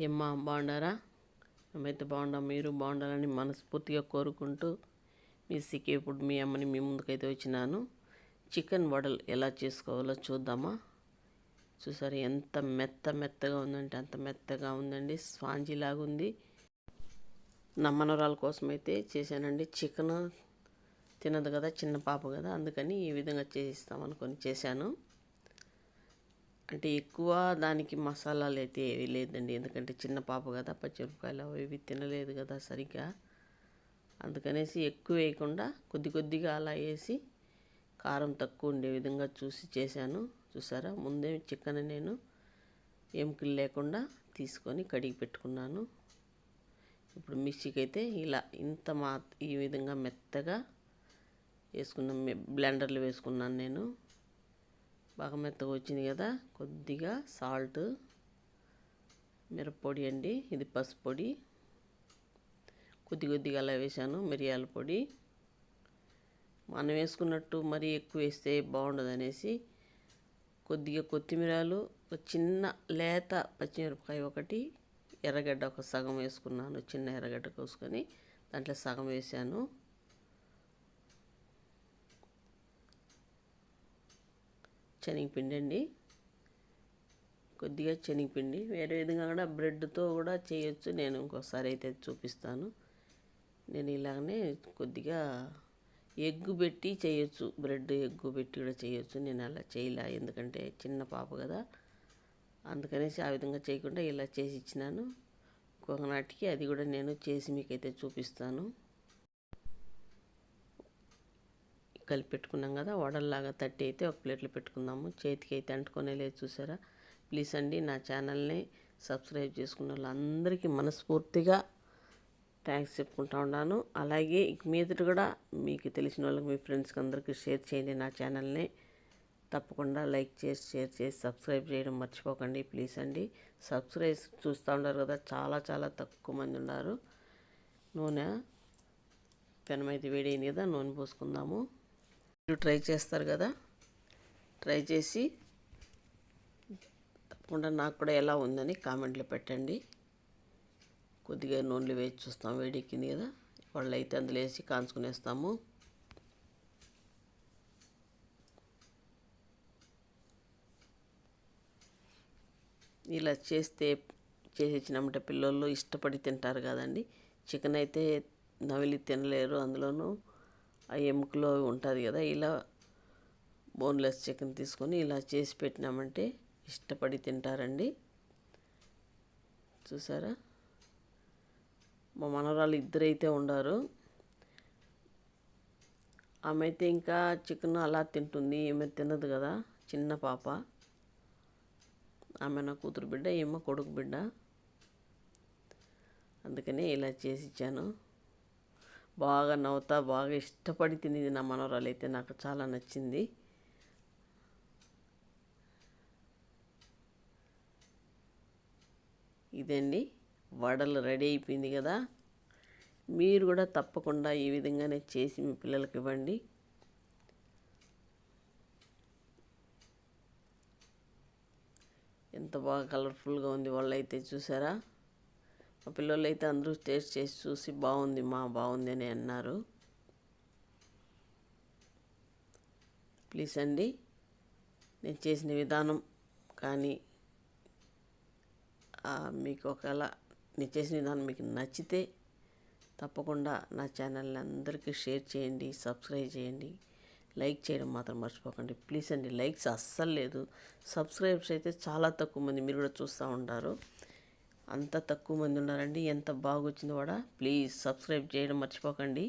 ఏమ్మా బాగుండారా? మేమైతే బాగుండాం, మీరు బాగుండాలని మనస్ఫూర్తిగా కోరుకుంటూ మీ సికే ఇప్పుడు మీ అమ్మని మీ ముందుకైతే వచ్చినాను. చికెన్ వడలు ఎలా చేసుకోవాలో చూద్దామా? చూసారు ఎంత మెత్తగా ఉందంటే అంత మెత్తగా ఉందండి, స్పాంజీ లాగా ఉంది. నా మనవరాల కోసం అయితే చేశానండి. చికెన్ తినదు కదా, చిన్న పాప కదా, అందుకని ఈ విధంగా చేసిస్తామనుకొని చేశాను. అంటే ఎక్కువ దానికి మసాలాలు అయితే ఏవి లేదండి, ఎందుకంటే చిన్న పాప కదా, పచ్చిమిరపకాయలు అవి ఇవి తినలేదు కదా సరిగ్గా, అందుకనేసి ఎక్కువ వేయకుండా కొద్దిగా అలా వేసి కారం తక్కువ ఉండే విధంగా చూసి చేశాను. చూసారా, ముందే చికెన్ నేను ఎముకలు లేకుండా తీసుకొని కడిగి పెట్టుకున్నాను. ఇప్పుడు మిక్సీకి అయితే ఇలా ఈ విధంగా మెత్తగా వేసుకున్నాను, బ్లెండర్లో వేసుకున్నాను నేను. బాగా మెత్తగా వచ్చింది కదా. కొద్దిగా సాల్ట్, మిరప్పొడి అండి, ఇది పసుపు పొడి, కొద్దిగా అలా వేసాను. మిరియాల పొడి మనం వేసుకున్నట్టు మరీ ఎక్కువ వేస్తే బాగుండదు అనేసి కొద్దిగా కొత్తిమీరలు, ఒక చిన్న లేత పచ్చిమిరపకాయ ఒకటి, ఎర్రగడ్డ ఒక సగం వేసుకున్నాను. చిన్న ఎర్రగడ్డ కోసుకొని దాంట్లో సగం వేసాను. శనగపిండి అండి, కొద్దిగా శనగపిండి. వేరే విధంగా కూడా బ్రెడ్తో కూడా చేయొచ్చు, నేను ఇంకోసారి అయితే చూపిస్తాను. నేను ఇలాగనే కొద్దిగా ఎగ్గు పెట్టి చేయొచ్చు, బ్రెడ్ ఎగ్గు పెట్టి కూడా చేయొచ్చు. నేను అలా చేయలే, ఎందుకంటే చిన్న పాప కదా, అందుకనేసి ఆ విధంగా చేయకుండా ఇలా చేసి ఇచ్చినాను. ఇంకొకనాటికి అది కూడా నేను చేసి మీకైతే చూపిస్తాను. కలిపి పెట్టుకున్నాం కదా, వడల్లాగా తట్టి అయితే ఒక ప్లేట్లో పెట్టుకుందాము. చేతికి అయితే అంటుకొనే లేదు, చూసారా. ప్లీజ్ అండి, నా ఛానల్ని సబ్స్క్రైబ్ చేసుకున్న వాళ్ళందరికీ మనస్ఫూర్తిగా థ్యాంక్స్ చెప్పుకుంటా ఉన్నాను. అలాగే ఇక మీదట కూడా మీకు తెలిసిన వాళ్ళకి, మీ ఫ్రెండ్స్కి అందరికీ షేర్ చేయండి. నా ఛానల్ని తప్పకుండా లైక్ చేసి షేర్ చేసి సబ్స్క్రైబ్ చేయడం మర్చిపోకండి ప్లీజ్ అండి. సబ్స్క్రైబ్ చూస్తూ ఉన్నారు కదా, చాలా తక్కువ మంది ఉన్నారు. నూనె పెనమైతే వేడైంది కదా, నూనె పోసుకుందాము. మీరు ట్రై చేస్తారు కదా, ట్రై చేసి తప్పకుండా నాకు కూడా ఎలా ఉందని కామెంట్లో పెట్టండి. కొద్దిగా నూనెలు వేసి చూస్తాం, వేడెక్కింది కదా, వాళ్ళు అయితే అందులో వేసి కాంచుకునేస్తాము. ఇలా చేసి ఇచ్చినామంటే పిల్లలు ఇష్టపడి తింటారు కదండి. చికెన్ అయితే నవిలి తినలేరు, అందులోనూ ఆ ఎముకలో ఉంటుంది కదా. ఇలా బోన్లెస్ చికెన్ తీసుకొని ఇలా చేసి పెట్టినామంటే ఇష్టపడి తింటారండి. చూసారా, మా మనవరాలు ఇద్దరైతే ఉండారు. ఆమె అయితే ఇంకా చికెన్ అలా తింటుంది, ఈమె తినదు కదా, చిన్న పాప. ఆమె నా కూతురు బిడ్డ, ఈమె కొడుకు బిడ్డ, అందుకనే ఇలా చేసి ఇచ్చాను. బాగా నవ్వుతా బాగా ఇష్టపడి తినేది నా మనవరాలు అయితే, నాకు చాలా నచ్చింది. ఇదండి, వడలు రెడీ అయిపోయింది కదా. మీరు కూడా తప్పకుండా ఈ విధంగానే చేసి మీ పిల్లలకి ఇవ్వండి. ఎంత బాగా కలర్ఫుల్గా ఉంది వాళ్ళు అయితే, చూసారా. మా పిల్లలు అయితే అందరూ టేస్ట్ చేసి చూసి బాగుంది బాగుంది అని అన్నారు. ప్లీజ్ అండి, నేను చేసిన విధానం కానీ మీకు ఒకవేళ నేను చేసిన విధానం మీకు నచ్చితే తప్పకుండా నా ఛానల్ని అందరికీ షేర్ చేయండి, సబ్స్క్రైబ్ చేయండి, లైక్ చేయడం మాత్రం మర్చిపోకండి ప్లీజ్ అండి. లైక్స్ అస్సలు లేదు, సబ్స్క్రైబ్స్ అయితే చాలా తక్కువ మంది, మీరు కూడా చూస్తూ ఉంటారు. అంత తక్కువ మంది ఉన్నారండి. ఎంత బాగా వచ్చింది కూడా, ప్లీజ్ సబ్స్క్రైబ్ చేయడం మర్చిపోకండి.